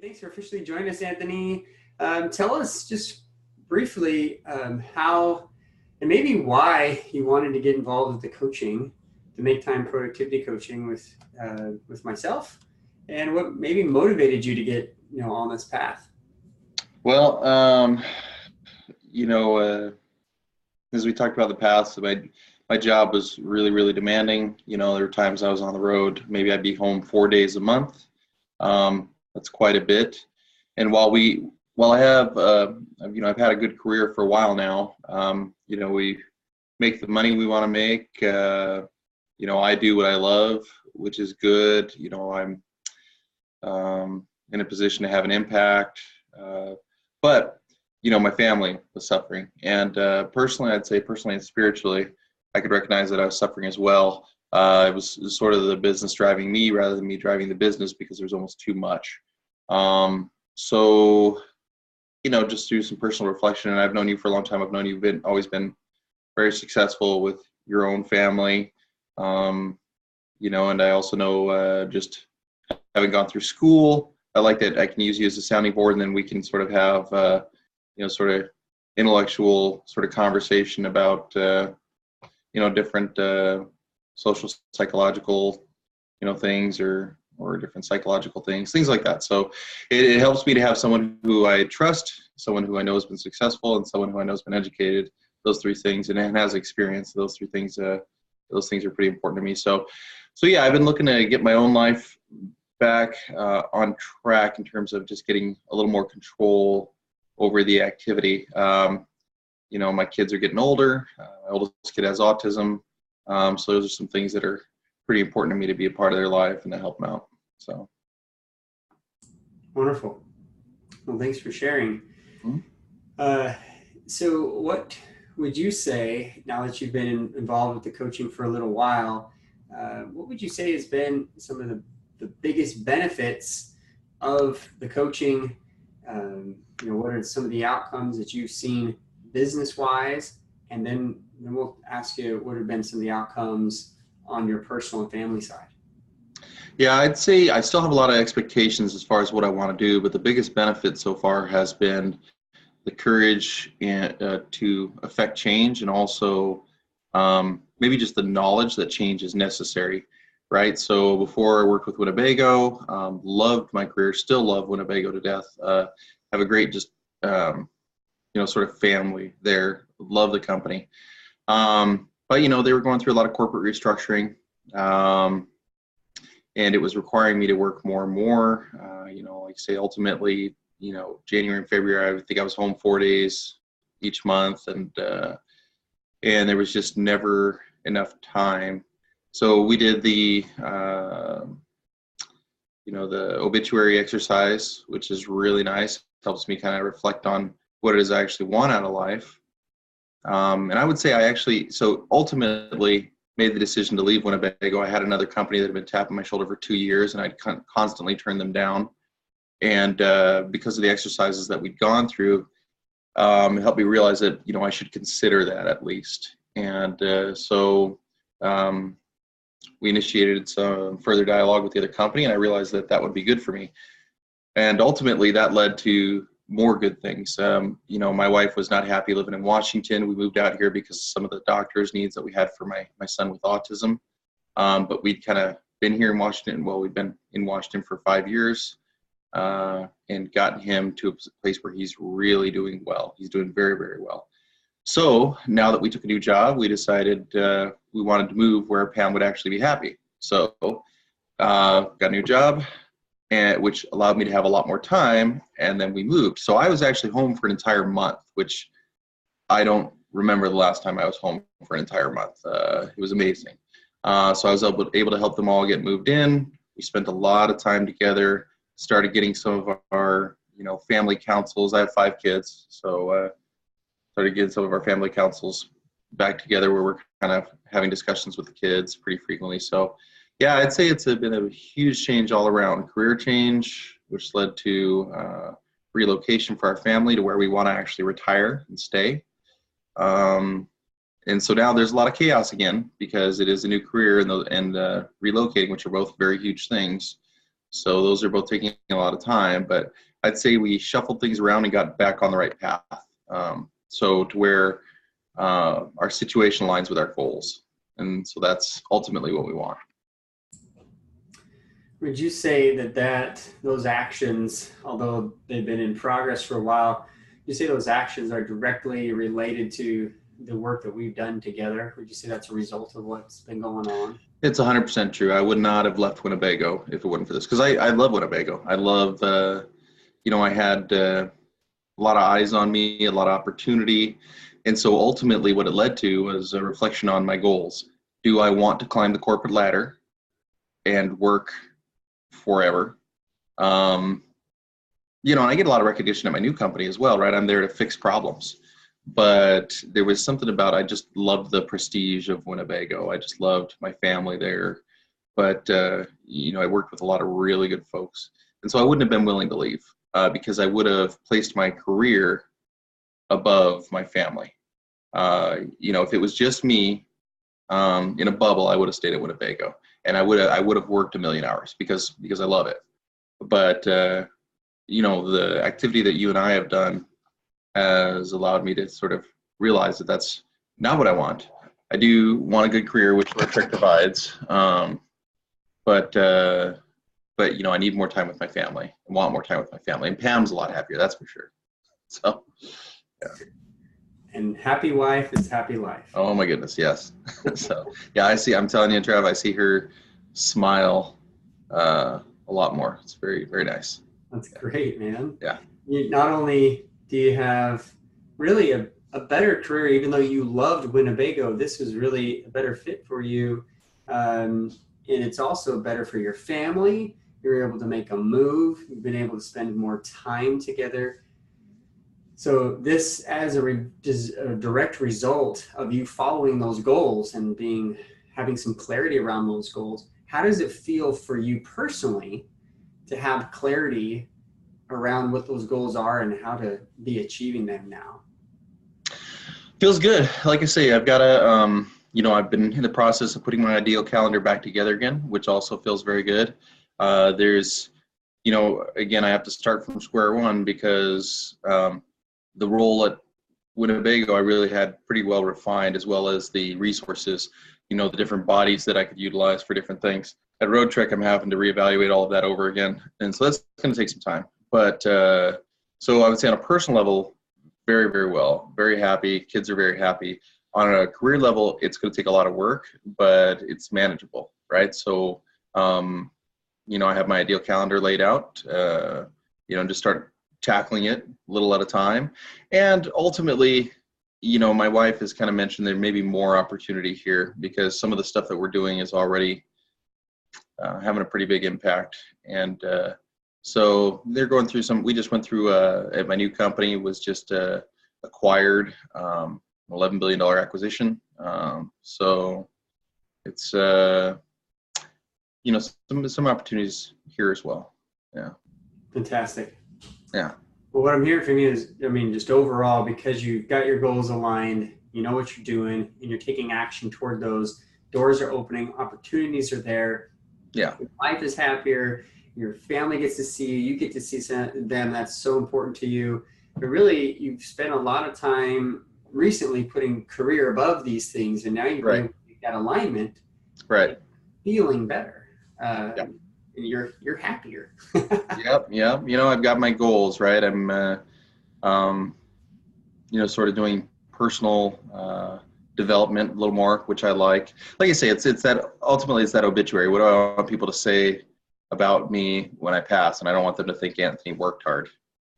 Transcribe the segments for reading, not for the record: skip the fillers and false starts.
Thanks for officially joining us, Anthony. Tell us just briefly how and maybe why you wanted to get involved with the coaching, the Make Time Productivity coaching with myself, and what maybe motivated you to get on this path. Well, as we talked about in the past, my job was really demanding. There were times I was on the road. Maybe I'd be home 4 days a month. That's quite a bit. And while I have, I've had a good career for a while now. We make the money we want to make. I do what I love, which is good. I'm in a position to have an impact. But my family was suffering. And personally and spiritually, I could recognize that I was suffering as well. It was sort of the business driving me rather than me driving the business because there was almost too much. Just do some personal reflection. And I've known you for a long time. I've known you've always been very successful with your own family. And I also know just having gone through school, I like that I can use you as a sounding board, and then we can sort of have, sort of intellectual sort of conversation about, different social psychological, things or different psychological things like that. So it helps me to have someone who I trust, someone who I know has been successful, and someone who I know has been educated. Those three things, and has experience. Those three things, those things are pretty important to me. So yeah, I've been looking to get my own life back on track in terms of just getting a little more control over the activity. My kids are getting older. My oldest kid has autism. So those are some things that are pretty important to me to be a part of their life and to help them out. So. Wonderful. Well, thanks for sharing. Mm-hmm. So what would you say, now that you've been involved with the coaching for a little while, what would you say has been some of the biggest benefits of the coaching? What are some of the outcomes that you've seen business-wise? And then we'll ask you what have been some of the outcomes on your personal and family side. Yeah, I'd say I still have a lot of expectations as far as what I want to do, but the biggest benefit so far has been the courage to affect change, and also maybe just the knowledge that change is necessary, right? So before I worked with Winnebago, loved my career, still love Winnebago to death. Have a great sort of family there, love the company. But they were going through a lot of corporate restructuring, and it was requiring me to work more and more. Ultimately, January and February, I think I was home 4 days each month, and there was just never enough time. So we did the obituary exercise, which is really nice. It helps me kind of reflect on what it is I actually want out of life. And I would say so ultimately made the decision to leave Winnebago. I had another company that had been tapping my shoulder for 2 years, and I'd constantly turned them down. And because of the exercises that we'd gone through, it helped me realize that, I should consider that at least. And so we initiated some further dialogue with the other company, and I realized that would be good for me. And ultimately that led to more good things. My wife was not happy living in Washington. We moved out here because of some of the doctor's needs that we had for my son with autism. But we'd kind of been here in Washington. Well, we've been in Washington for 5 years, and gotten him to a place where he's really doing well. He's doing very, very well. So now that we took a new job, we decided we wanted to move where Pam would actually be happy. So got a new job, which allowed me to have a lot more time, and then we moved. So I was actually home for an entire month, which I don't remember the last time I was home for an entire month. It was amazing. So I was able to help them all get moved in. We spent a lot of time together, started getting some of our family councils. I have 5 kids, so started getting some of our family councils back together where we're kind of having discussions with the kids pretty frequently. So yeah, I'd say it's been a huge change all around. Career change, which led to relocation for our family to where we want to actually retire and stay. And so now there's a lot of chaos again because it is a new career and relocating, which are both very huge things. So those are both taking a lot of time, but I'd say we shuffled things around and got back on the right path. So to where our situation aligns with our goals. And so that's ultimately what we want. Would you say that those actions, although they've been in progress for a while, you say those actions are directly related to the work that we've done together? Would you say that's a result of what's been going on? It's 100% true. I would not have left Winnebago if it wasn't for this, because I love Winnebago. I love, I had a lot of eyes on me, a lot of opportunity. And so ultimately what it led to was a reflection on my goals. Do I want to climb the corporate ladder and work forever? And I get a lot of recognition at my new company as well, right? I'm there to fix problems. But there was something about, I just loved the prestige of Winnebago. I just loved my family there. But, I worked with a lot of really good folks. And so I wouldn't have been willing to leave because I would have placed my career above my family. If it was just me in a bubble, I would have stayed at Winnebago. And I would have worked a million hours because I love it. But, the activity that you and I have done has allowed me to sort of realize that that's not what I want. I do want a good career, which Trek provides, but I need more time with my family. I want more time with my family, and Pam's a lot happier, that's for sure. So, yeah. And happy wife is happy life. Oh my goodness, yes. So, yeah, I'm telling you, Trav, I see her smile a lot more. It's very, very nice. That's great, man. Yeah. Not only do you have really a better career, even though you loved Winnebago, this was really a better fit for you. And it's also better for your family. You're able to make a move. You've been able to spend more time together. So this, as a direct result of you following those goals and having some clarity around those goals, how does it feel for you personally to have clarity around what those goals are and how to be achieving them now? Feels good. Like I say, I've got to, I've been in the process of putting my ideal calendar back together again, which also feels very good. There's, again, I have to start from square one because the role at Winnebago I really had pretty well refined, as well as the resources, the different bodies that I could utilize for different things. At Road Trek, I'm having to reevaluate all of that over again. And so that's going to take some time. But so I would say on a personal level, very, very well, very happy. Kids are very happy. On a career level, it's going to take a lot of work, but it's manageable, right? So, I have my ideal calendar laid out, just start tackling it a little at a time. And ultimately, my wife has kind of mentioned there may be more opportunity here because some of the stuff that we're doing is already having a pretty big impact. And so they're going through we just went through at my new company was just acquired $11 billion acquisition. So it's, some opportunities here as well. Yeah. Fantastic. Yeah. Well, what I'm hearing from you is, just overall, because you've got your goals aligned, you know what you're doing, and you're taking action toward those, doors are opening, opportunities are there. Yeah. Your life is happier. Your family gets to see you. You get to see them. That's so important to you. But really, you've spent a lot of time recently putting career above these things, and now you've got alignment. Right. Feeling better. And you're happier. Yep. I've got my goals, right? I'm, sort of doing personal development a little more, which I like. Like I say, it's that ultimately it's that obituary. What do I want people to say about me when I pass? And I don't want them to think Anthony worked hard.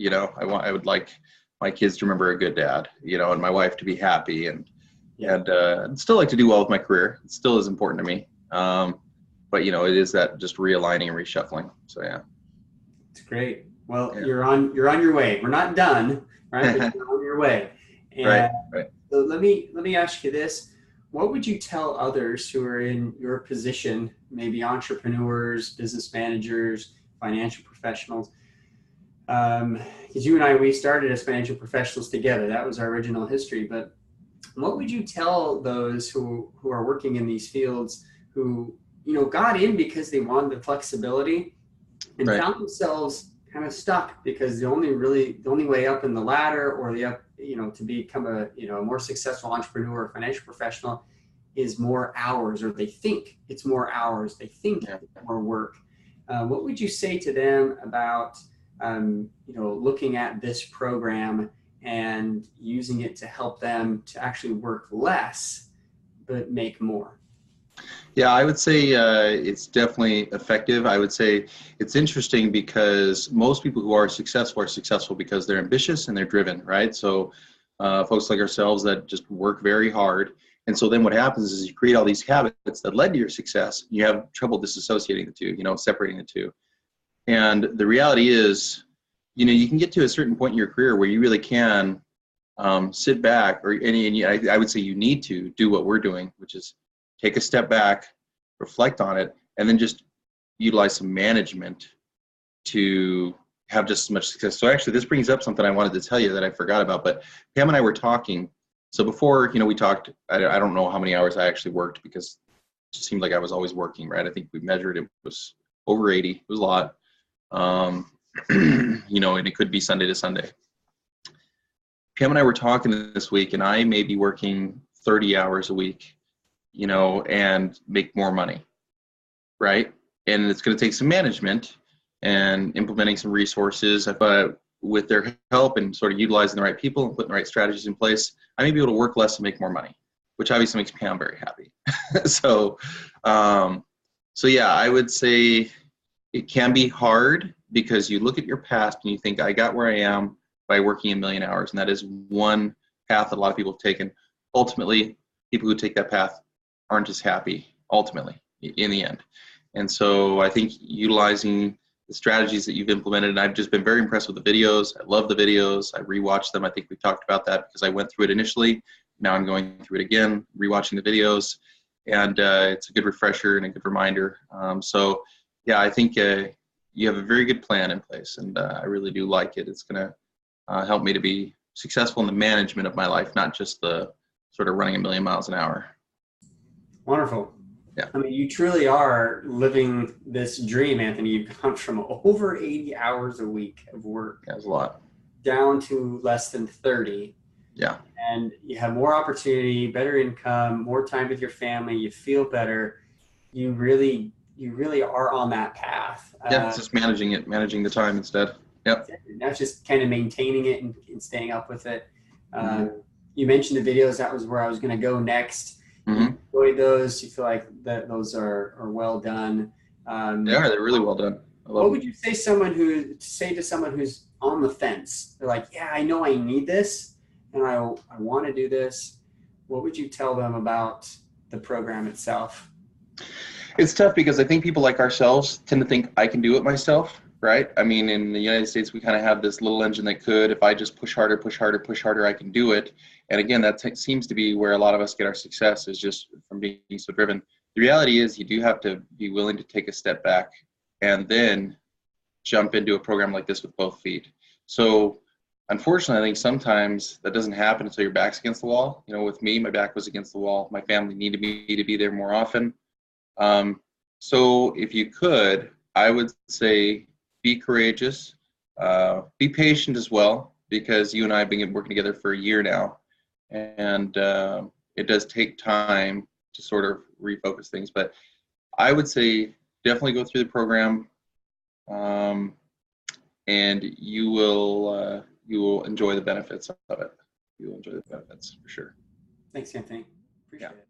I would like my kids to remember a good dad, and my wife to be happy and I'd still like to do well with my career. It still is important to me. But it is that just realigning and reshuffling. So yeah. It's great. Well, you're on your way. We're not done, right? But you're on your way. And right. So let me ask you this. What would you tell others who are in your position, maybe entrepreneurs, business managers, financial professionals? Because you and I, we started as financial professionals together. That was our original history. But what would you tell those who are working in these fields who, got in because they wanted the flexibility, and Right. found themselves kind of stuck because the only way up in the ladder or the up, to become a more successful entrepreneur or financial professional is more hours, or they think it's more hours, they think Yeah. it's more work. What would you say to them about looking at this program and using it to help them to actually work less but make more? Yeah, I would say it's definitely effective. I would say it's interesting because most people who are successful because they're ambitious and they're driven, right? So folks like ourselves that just work very hard. And so then what happens is you create all these habits that led to your success. You have trouble disassociating the two, separating the two. And the reality is, you can get to a certain point in your career where you really can sit back, I would say you need to do what we're doing, which is take a step back, reflect on it, and then just utilize some management to have just as much success. So actually, this brings up something I wanted to tell you that I forgot about. But Pam and I were talking. So before, we talked. I don't know how many hours I actually worked because it just seemed like I was always working. Right? I think we measured it was over 80. It was a lot. And it could be Sunday to Sunday. Pam and I were talking this week, and I may be working 30 hours a week, and make more money, right? And it's going to take some management and implementing some resources, but with their help and sort of utilizing the right people and putting the right strategies in place, I may be able to work less and make more money, which obviously makes Pam very happy. so, yeah, I would say it can be hard because you look at your past and you think, I got where I am by working 1,000,000 hours. And that is one path that a lot of people have taken. Ultimately, people who take that path aren't as happy, ultimately, in the end. And so I think utilizing the strategies that you've implemented, and I've just been very impressed with the videos. I love the videos. I rewatched them. I think we talked about that because I went through it initially. Now I'm going through it again, rewatching the videos. And it's a good refresher and a good reminder. Yeah, I think you have a very good plan in place, and I really do like it. It's going to help me to be successful in the management of my life, not just the sort of running 1,000,000 miles an hour. Wonderful. Yeah, I mean, you truly are living this dream, Anthony. You've gone from over 80 hours a week of work that's a lot. down to less than 30. Yeah, And you have more opportunity, better income, more time with your family, you feel better. You really are on that path. yeah. It's just managing the time instead. Yep. Now it's just kind of maintaining it and staying up with it. Mm-hmm. You mentioned the videos. That was where I was going to go next. Mm-hmm. You enjoy those? You feel like that those are well done? They're really well done. I love What them. would you say to someone who's on the fence? They're like, yeah, I know I need this, and I want to do this. What would you tell them about the program itself? It's tough because I think people like ourselves tend to think I can do it myself, right? I mean, in the United States, we kind of have this little engine that could, if I just push harder, push harder, push harder, I can do it. And again, that seems to be where a lot of us get our success, is just from being so driven. The reality is you do have to be willing to take a step back and then jump into a program like this with both feet. So unfortunately, I think sometimes that doesn't happen until your back's against the wall. With me, my back was against the wall. My family needed me to be there more often. So if you could, I would say be courageous, be patient as well, because you and I have been working together for a year now, and it does take time to sort of refocus things. But I would say definitely go through the program, and you will enjoy the benefits of it. You will enjoy the benefits for sure. Thanks, Anthony. Appreciate Yeah. it.